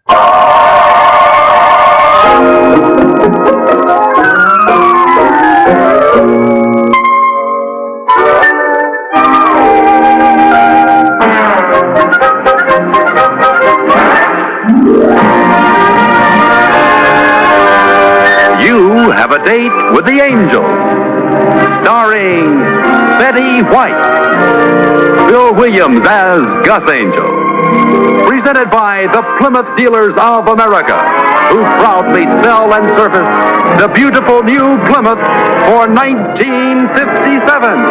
You have a date with the angel, starring Betty White, Bill Williams as Gus Angel, presented by the Plymouth Dealers of America, who proudly sell and service the beautiful new Plymouth for 1957.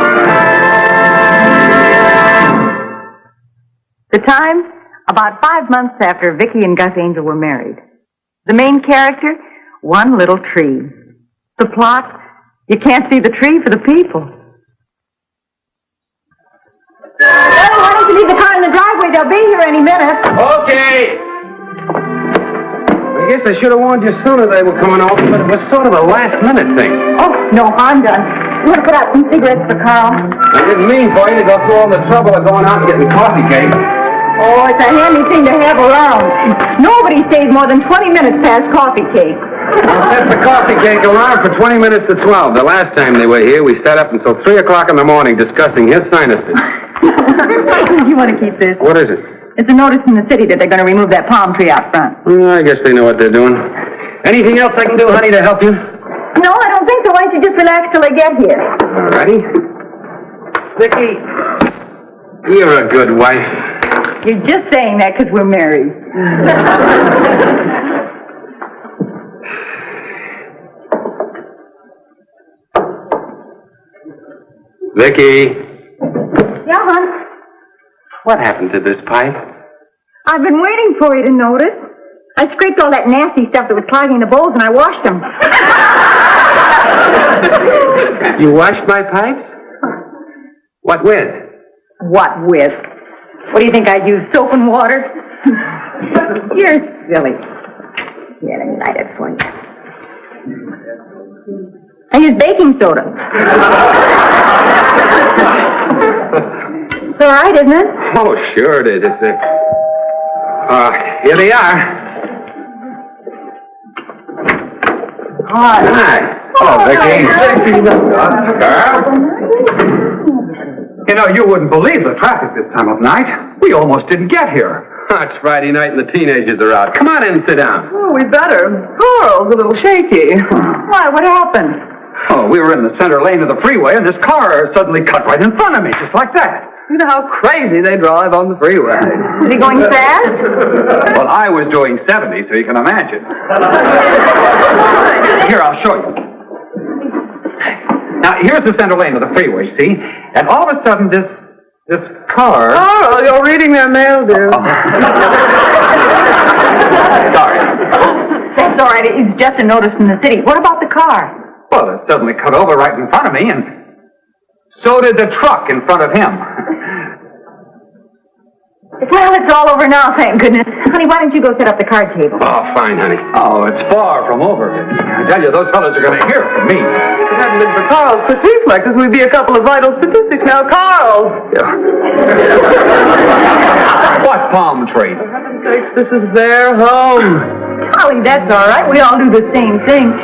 The time, about 5 months after Vicki and Gus Angel were married. The main character, one little tree. The plot, you can't see the tree for the people. Well, why don't you leave the car in the driveway? They'll be here any minute. Okay. I guess I should have warned you sooner they were coming over, but it was sort of a last-minute thing. Oh, no, I'm done. You want to put out some cigarettes for Carl? I didn't mean for you to go through all the trouble of going out and getting coffee cake. Oh, it's a handy thing to have around. Nobody stays more than 20 minutes past coffee cake. I set the coffee cake around for 20 minutes to 12. The last time they were here, we sat up until 3 o'clock in the morning discussing his sinuses. You want to keep this? What is it? It's a notice in the city that they're going to remove that palm tree out front. I guess they know what they're doing. Anything else I can do, honey, to help you? No, I don't think so. Why don't you just relax till I get here? All righty. Vicki, you're a good wife. You're just saying that because we're married. Vicki. Yeah, hon? What happened to this pipe? I've been waiting for you to notice. I scraped all that nasty stuff that was clogging the bowls and I washed them. You washed my pipes? What with? What with? What do you think, I'd use soap and water? You're silly. Here, let me light it for you. I use baking soda. It's all right, isn't it? Oh, sure it is. Here they are. Hi. Oh, Vicki. Carl. You know, you wouldn't believe the traffic this time of night. We almost didn't get here. It's Friday night and the teenagers are out. Come on in and sit down. Oh, we better. Carl's a little shaky. Why, what happened? Oh, we were in the center lane of the freeway, and this car suddenly cut right in front of me, just like that. You know how crazy they drive on the freeway. Is he going fast? Well, I was doing 70, so you can imagine. Here, I'll show you. Now, here's the center lane of the freeway, see? And all of a sudden, this car... Oh, you're reading their mail, dear. Sorry. That's all right. It's just a notice in the city. What about the car? Well, it suddenly cut over right in front of me, and so did the truck in front of him. Well, it's all over now, thank goodness. Honey, why don't you go set up the card table? Oh, fine, honey. Oh, it's far from over, Vicki. I tell you, those fellas are going to hear from me. If it hadn't been for Carl's fatigue flexes, we'd be a couple of vital statistics now. Carl! What palm tree? For heaven's sakes, this is their home. Golly, that's all right. We all do the same thing.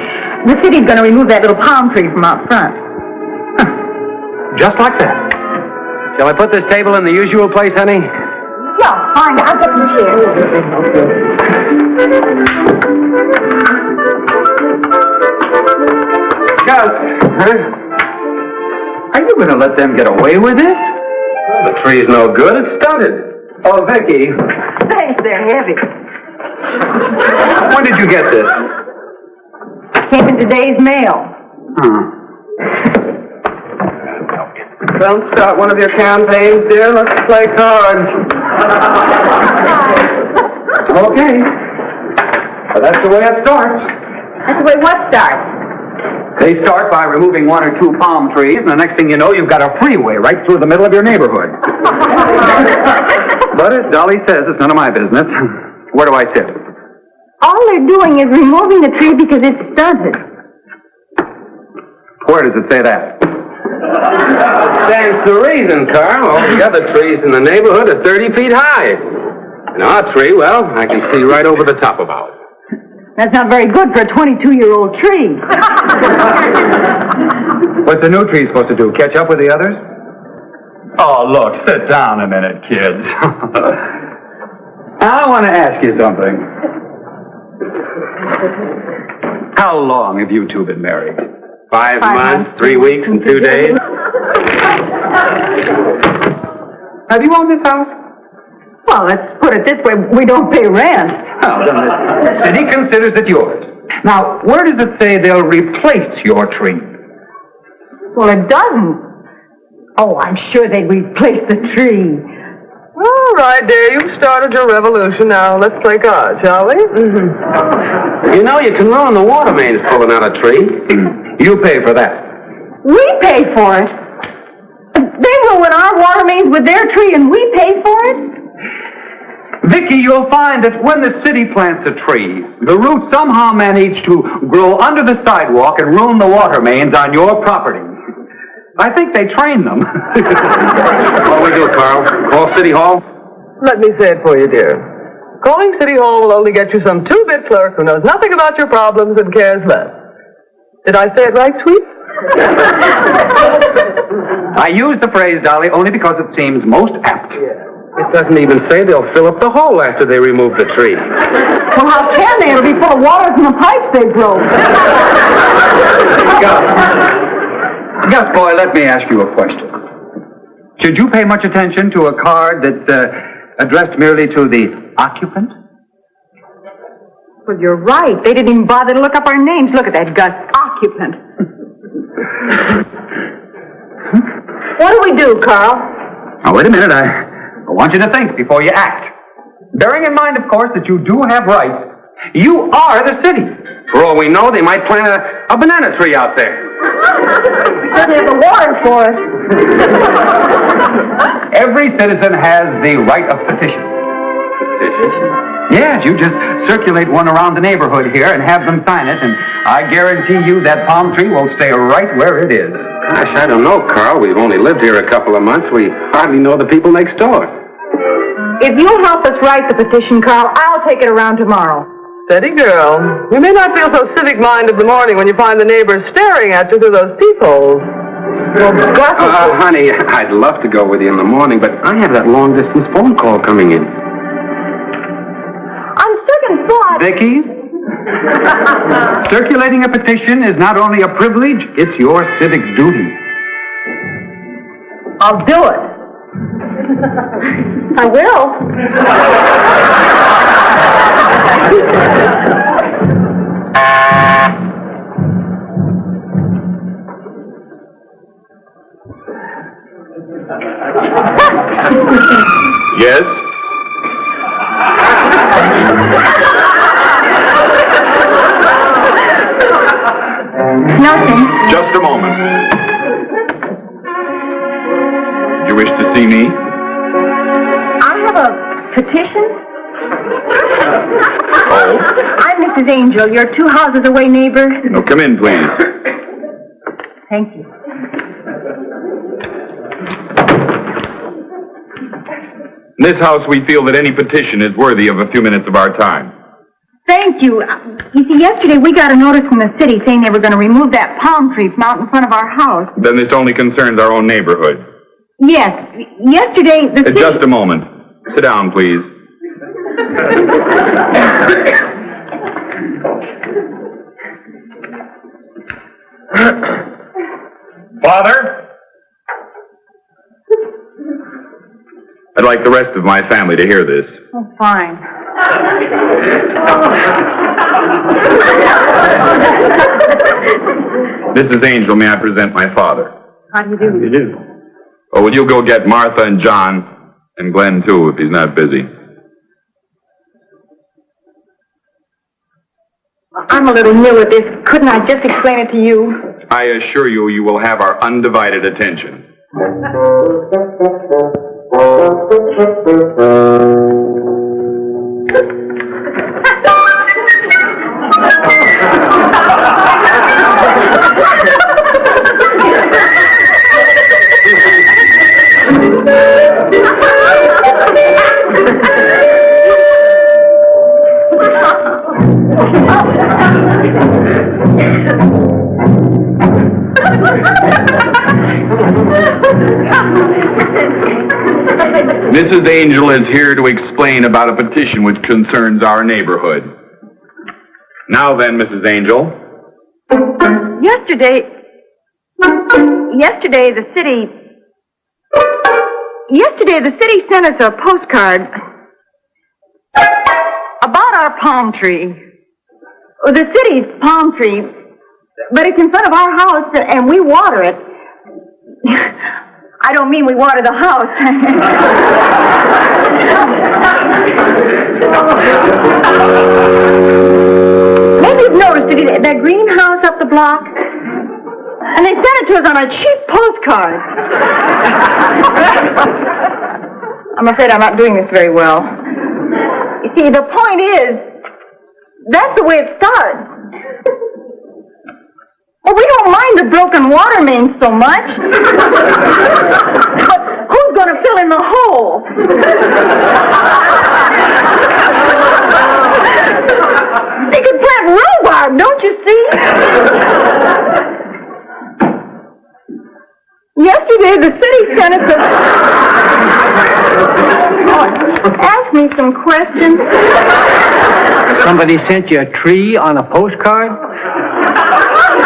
The city's going to remove that little palm tree from out front. Just like that. Shall I put this table in the usual place, honey? Yeah, fine. I'll get some chairs. Gus, are you going to let them get away with this? Well, the tree's no good. It's stunted. Oh, Vicki, Thanks, they're heavy. when did you get this? Came in today's mail. Don't start one of your campaigns, dear. Let's play cards. Okay. Well, that's the way it starts. That's the way what starts? They start by removing 1 or 2 palm trees, and the next thing you know, you've got a freeway right through the middle of your neighborhood. But as Dolly says, it's none of my business. Where do I sit? All they're doing is removing the tree because it's stunted. Where does it say that? Stands to reason, Carl. All the other trees in the neighborhood are 30 feet high. And our tree, well, I can see right over the top of ours. That's not very good for a 22-year-old tree. What's the new tree supposed to do, catch up with the others? Oh, look, sit down a minute, kids. I want to ask you something. How long have you two been married? 5 months, 3 weeks, and 2 days. Have you owned this house? Well, let's put it this way. We don't pay rent. Well, then the city considers it yours. Now, where does it say they'll replace your tree? Well, it doesn't. Oh, I'm sure they'd replace the tree. All right, dear, you've started your revolution. Now, let's play cards, shall we? You know, you can ruin the water mains pulling out a tree. You pay for that. We pay for it. They ruin our water mains with their tree and we pay for it? Vicky, you'll find that when the city plants a tree, the roots somehow manage to grow under the sidewalk and ruin the water mains on your property. I think they train them. What do we do, Carl? Call City Hall? Let me say it for you, dear. Calling City Hall will only get you some two-bit clerk who knows nothing about your problems and cares less. Did I say it right, sweet? I use the phrase, Dolly, only because it seems most apt. It doesn't even say they'll fill up the hole after they remove the tree. Well, how can they? It'll be full of water from the pipes they broke. Gus, boy, let me ask you a question. Should you pay much attention to a card that's addressed merely to the occupant? Well, you're right. They didn't even bother to look up our names. Look at that, Gus. Occupant. What do we do, Carl? Now, wait a minute. I want you to think before you act. Bearing in mind, of course, that you do have rights. You are the city. For all we know, they might plant a banana tree out there. Certainly have the water for it. Every citizen has the right of petition. Petition? Yes, you just circulate one around the neighborhood here and have them sign it, and I guarantee you that palm tree will stay right where it is. Gosh, I don't know, Carl. We've only lived here a couple of months. We hardly know the people next door. If you'll help us write the petition, Carl, I'll take it around tomorrow. Steady, girl. You may not feel so civic-minded in the morning when you find the neighbors staring at you through those peepholes. Well, Gus... Honey, I'd love to go with you in the morning, but I have that long-distance phone call coming in. on second thought... Vicky, circulating a petition is not only a privilege, it's your civic duty. I'll do it. I will. Yes? Nothing. Just a moment. Did you wish to see me? I have a petition. Oh? I'm Mrs. Angel, your 2 houses away neighbor. No, come in, please. Thank you. In this house, we feel that any petition is worthy of a few minutes of our time. Thank you. You see, yesterday we got a notice from the city saying they were going to remove that palm tree from out in front of our house. Then this only concerns our own neighborhood. Yes. Yesterday the city... Just a moment. Sit down, please. Father? I'd like the rest of my family to hear this. Oh, fine. Mrs. Angel, may I present my father? How do you do? You do. Oh, will you go get Martha and John, and Glenn, too, if he's not busy? I'm a little new at this. Couldn't I just explain it to you? I assure you, you will have our undivided attention. Mrs. Angel is here to explain about a petition which concerns our neighborhood. Now then, Mrs. Angel. Yesterday, the city sent us a postcard about our palm tree. The city's palm tree, but it's in front of our house, and we water it. I don't mean we water the house. Maybe you've noticed it, that greenhouse up the block? And they sent it to us on a cheap postcard. I'm afraid I'm not doing this very well. You see, the point is, that's the way it starts. Well, we don't mind the broken water main so much. But who's going to fill in the hole? They could plant rhubarb, don't you see? Yesterday, the city sent us asked me some questions. Somebody sent you a tree on a postcard?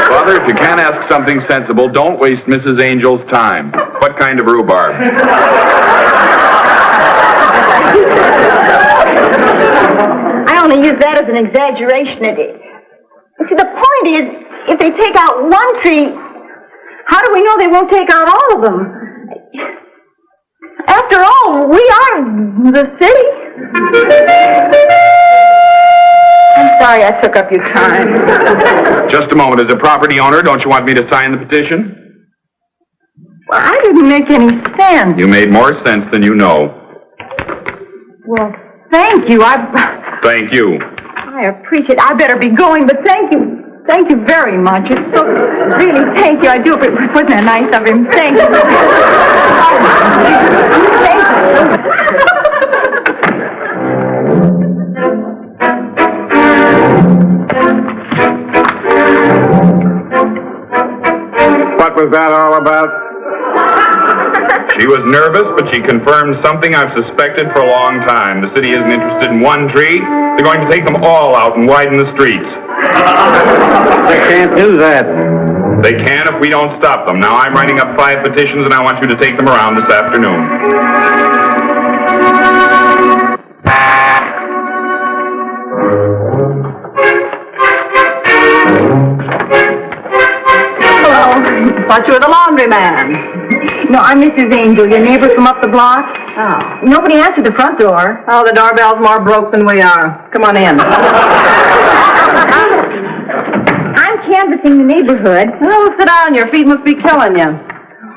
Father, if you can't ask something sensible, don't waste Mrs. Angel's time. What kind of rhubarb? I only use that as an exaggeration. See, the point is, if they take out one tree, how do we know they won't take out all of them? After all, we are the city. I'm sorry I took up your time. Just a moment. As a property owner, don't you want me to sign the petition? Well, I didn't make any sense. You made more sense than you know. Well, thank you. Thank you. I appreciate it. I better be going, but thank you. Thank you very much. It's so... Really, thank you. I do. Wasn't that nice of him? Thank you. Thank you. What was that all about? She was nervous, but she confirmed something I've suspected for a long time. The city isn't interested in one tree. They're going to take them all out and widen the streets. They can't do that. They can if we don't stop them. Now I'm writing up 5 petitions, and I want you to take them around this afternoon. Hello. Thought you were the laundry man. No, I'm Mrs. Angel, your neighbor from up the block. Oh. Nobody answered the front door. Oh, the doorbell's more broke than we are. Come on in. I'm canvassing the neighborhood. Oh, sit down. Your feet must be killing you.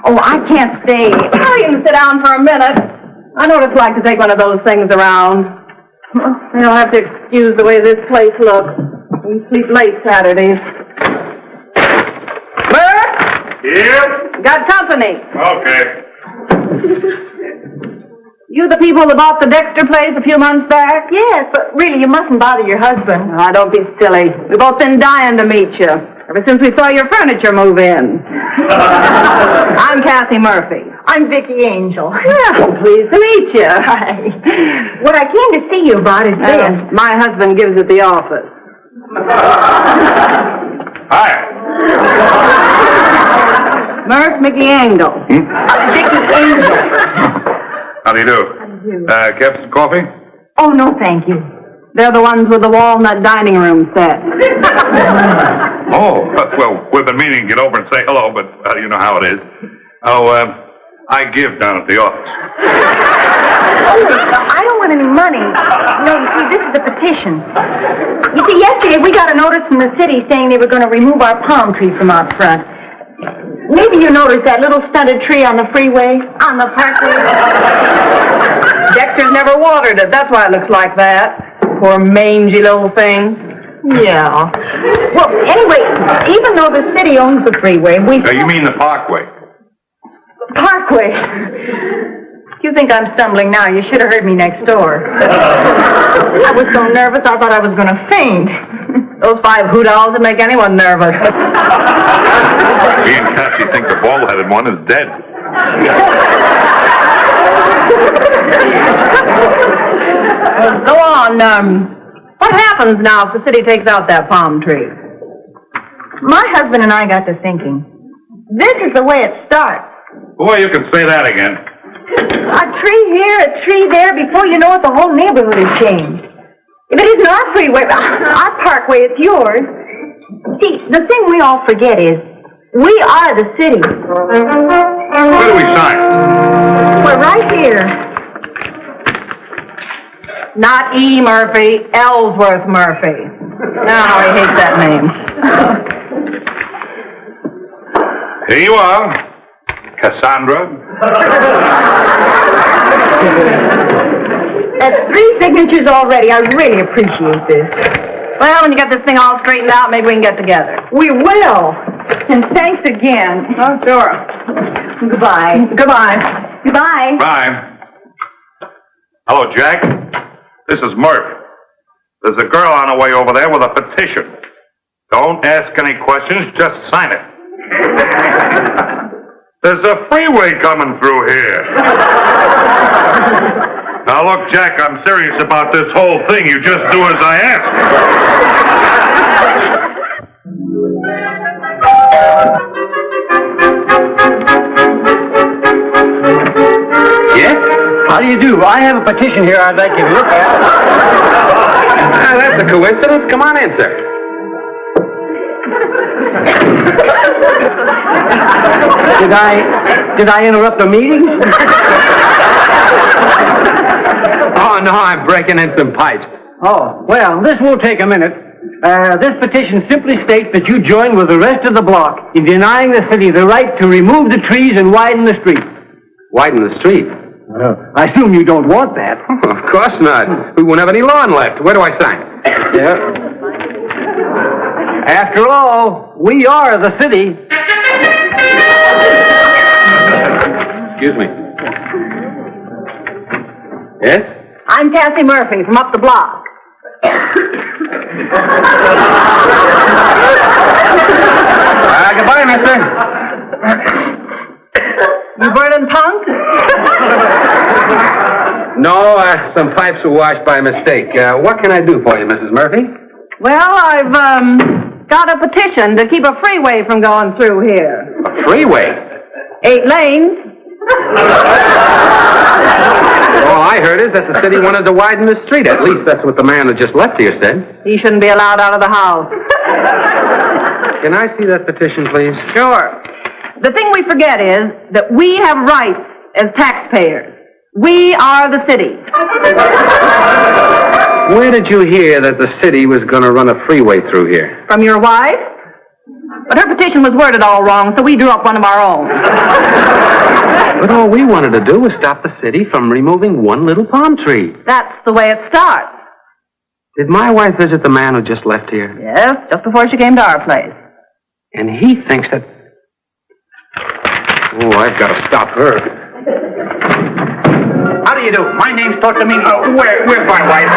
Oh, I can't stay. Oh, you can sit down for a minute. I know what it's like to take one of those things around. You'll have to excuse the way this place looks. We sleep late Saturdays. Bert? Yep. Got company. Okay. You the people that bought the Dexter place a few months back? Yes, but really, you mustn't bother your husband. Oh, don't be silly. We've both been dying to meet you. Ever since we saw your furniture move in. I'm Kathy Murphy. I'm Vicki Angel. Yeah, pleased to meet you. Hi. What I came to see you about is this. My husband gives at the office. Hi. Murph McAngle. Vicki Angel. How do you do? Kept some coffee? Oh, no, thank you. They're the ones with the walnut dining room set. Oh, well, we've been meaning to get over and say hello, but you know how it is. Oh, I give down at the office. I don't want any money. No, you see, this is a petition. You see, yesterday we got a notice from the city saying they were going to remove our palm tree from out front. Maybe you noticed that little stunted tree on the freeway, on the parkway. Dexter's never watered it. That's why it looks like that. Poor mangy little thing. Yeah. Well, anyway, even though the city owns the freeway, we... You mean the parkway? Parkway. If you think I'm stumbling now, you should have heard me next door. I was so nervous, I thought I was going to faint. Those 5 hoot owls would make anyone nervous. Me and Cassie think the bald-headed one is dead. Go on, what happens now if the city takes out that palm tree? My husband and I got to thinking. This is the way it starts. Boy, you can say that again. A tree here, a tree there. Before you know it, the whole neighborhood has changed. If it isn't our freeway, our parkway, it's yours. See, the thing we all forget is, we are the city. Where do we sign? We're right here. Not E. Murphy, Ellsworth Murphy. Now I hate that name. Here you are, Cassandra. That's 3 signatures already. I really appreciate this. Well, when you get this thing all straightened out, maybe we can get together. We will. And thanks again. Oh, sure. Goodbye. Goodbye. Goodbye. Bye. Hello, Jack. This is Murph. There's a girl on her way over there with a petition. Don't ask any questions, just sign it. There's a freeway coming through here. Now look, Jack, I'm serious about this whole thing. You just do as I ask. Yes? How do you do? I have a petition here I'd like you to look at. That's a coincidence. Come on in, sir. Did I interrupt the meeting? Oh, no, I'm breaking in some pipes. Oh, well, this won't take a minute. This petition simply states that you join with the rest of the block in denying the city the right to remove the trees and widen the street. Widen the street. I assume you don't want that. Oh, of course not. We won't have any lawn left. Where do I sign? Yeah. After all, we are the city. Excuse me. Yes? I'm Cassie Murphy from up the block. Goodbye, mister. You burning punk? No, some pipes were washed by mistake. What can I do for you, Mrs. Murphy? Well, I've, got a petition to keep a freeway from going through here. A freeway? 8 lanes. All I heard is that the city wanted to widen the street. At least that's what the man who just left here said. He shouldn't be allowed out of the house. Can I see that petition, please? Sure. The thing we forget is that we have rights as taxpayers. We are the city. Where did you hear that the city was going to run a freeway through here? From your wife? But her petition was worded all wrong, so we drew up one of our own. But all we wanted to do was stop the city from removing one little palm tree. That's the way it starts. Did my wife visit the man who just left here? Yes, just before she came to our place. And he thinks that... Oh, I've got to stop her. How do you do? My name's Tortamini. Where's my wife?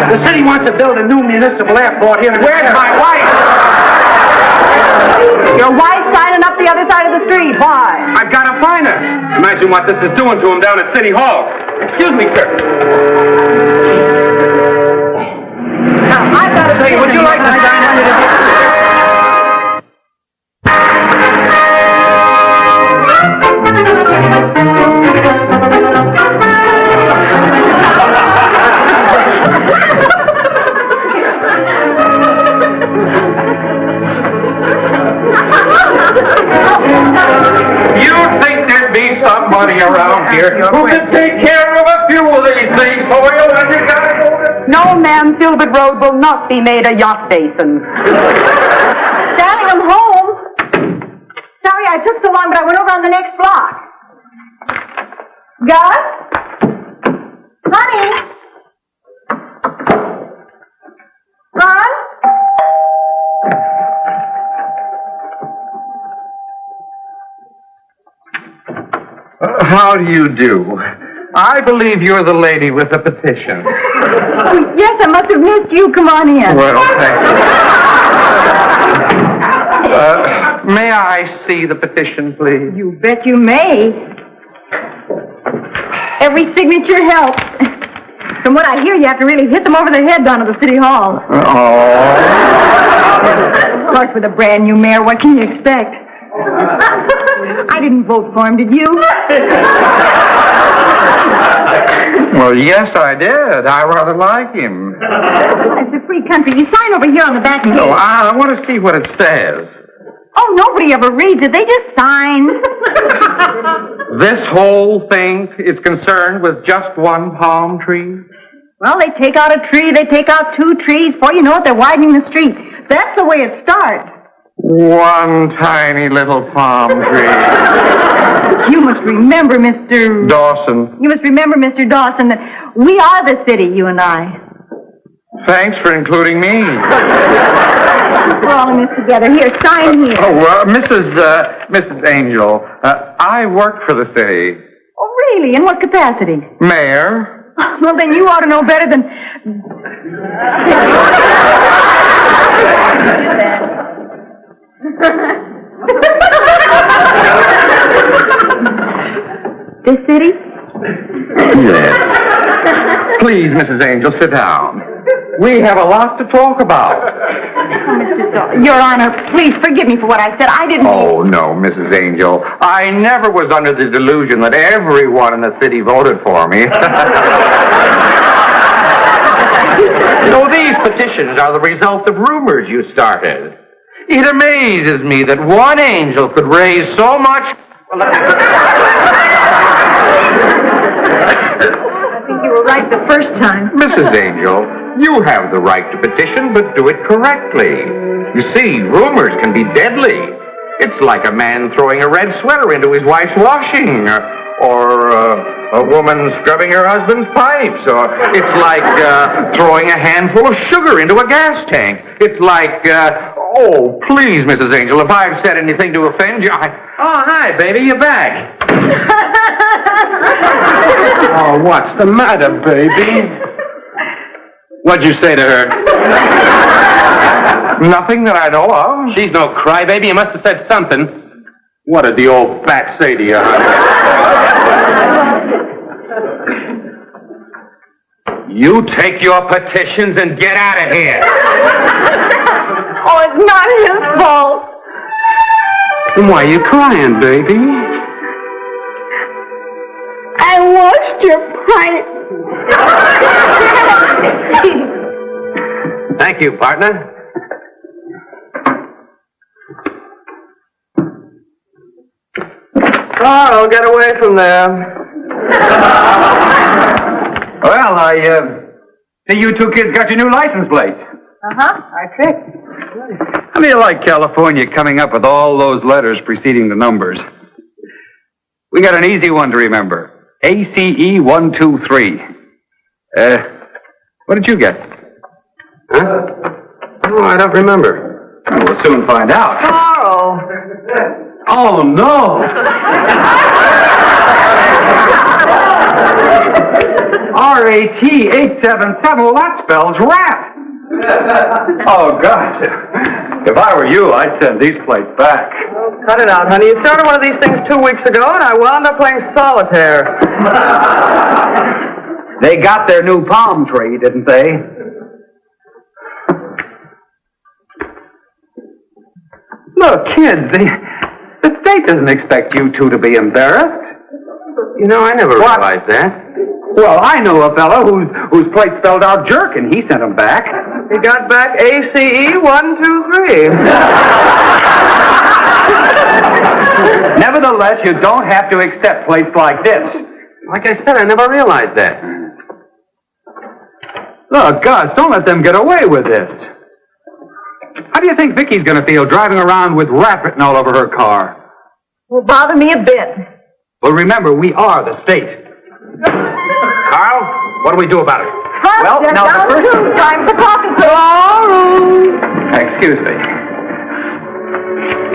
The city wants to build a new municipal airport here. Where's my wife? Your wife signing up the other side of the street. Why? I've got to find her. Imagine what this is doing to him down at City Hall. Excuse me, sir. Now, I've got to tell you, Would you like to sign under the... Somebody around here who can take care of a few of these things for you, and you gotta go to... No, ma'am, Silver Road will not be made a yacht basin. Darling, I'm home. Sorry I took so long, but I went over on the next block. Gus? Honey? Ron? How do you do? I believe you're the lady with the petition. Oh, yes, I must have missed you. Come on in. Well, thank you. May I see the petition, please? You bet you may. Every signature helps. From what I hear, you have to really hit them over the head down at the city hall. Oh. Of course, with a brand new mayor, what can you expect? I didn't vote for him, did you? Well, yes, I did. I rather like him. It's a free country. You sign over here on the back page. No, I want to see what it says. Oh, nobody ever reads it. They just sign. This whole thing is concerned with just one palm tree? Well, they take out a tree, they take out two trees. Before you know it, they're widening the street. That's the way it starts. One tiny little palm tree. You must remember, Mr. Dawson. You must remember, Mr. Dawson, that we are the city, you and I. Thanks for including me. We're all in this together. Here, sign here. Mrs. Angel, I work for the city. Oh, really? In what capacity? Mayor. Well, then you ought to know better than... This city? Yes. Please, Mrs. Angel, sit down. We have a lot to talk about. Your Honor, please forgive me for what I said. I didn't mean... Oh, no, Mrs. Angel. I never was under the delusion that everyone in the city voted for me. No, these petitions are the result of rumors you started. It amazes me that one angel could raise so much... I think you were right the first time. Mrs. Angel, you have the right to petition, but do it correctly. You see, rumors can be deadly. It's like a man throwing a red sweater into his wife's washing, or a woman scrubbing her husband's pipes, or it's like throwing a handful of sugar into a gas tank. It's like, oh, please, Mrs. Angel, if I've said anything to offend you, Oh, hi, baby, you're back. Oh, what's the matter, baby? What'd you say to her? Nothing that I know of. She's no crybaby. You must have said something. What did the old bat say to you, honey? You take your petitions and get out of here. Oh, it's not his fault. Then why are you crying, baby? I washed your pipe. Thank you, partner. Carl, get away from there. Well, I see you two kids got your new license plate. Our trick. How do you like California coming up with all those letters preceding the numbers? We got an easy one to remember. ACE123. What did you get? Huh? Oh, I don't remember. We'll soon find out. Carl. Oh, no. RAT877. Well, that spells rat. Oh, gosh. If I were you, I'd send these plates back. Cut it out, honey. You started one of these things 2 weeks ago, and I wound up playing solitaire. They got their new palm tree, didn't they? Look, kids, the state doesn't expect you two to be embarrassed. You know, I never realized that. Well, I know a fellow whose plate spelled out jerk, and he sent them back. He got back ACE123. Nevertheless, you don't have to accept plates like this. Like I said, I never realized that. Look, Gus, don't let them get away with this. How do you think Vicky's going to feel driving around with rat written all over her car? Will bother me a bit. Well, remember, we are the state. Carl, what do we do about it? Well, now the first... Time for coffee. Excuse me.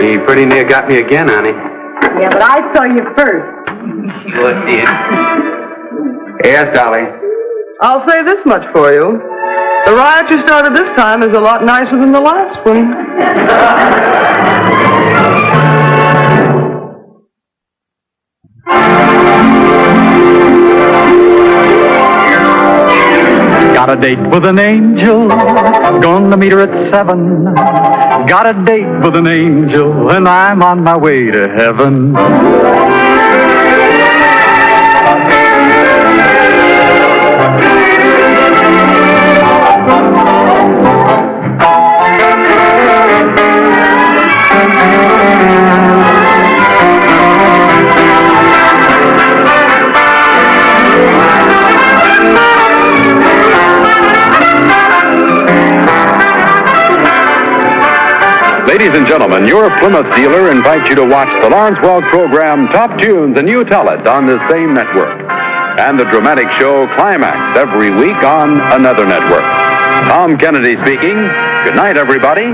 He pretty near got me again, honey. Yeah, but I saw you first. Sure did. Yes, Dolly. I'll say this much for you. The riot you started this time is a lot nicer than the last one. Got a date with an angel, gonna meet her at 7. Got a date with an angel, and I'm on my way to heaven. Ladies and gentlemen, your Plymouth dealer invites you to watch the Lawrence Welk program Top Tunes, and you tell it on this same network. And the dramatic show Climax every week on another network. Tom Kennedy speaking. Good night, everybody.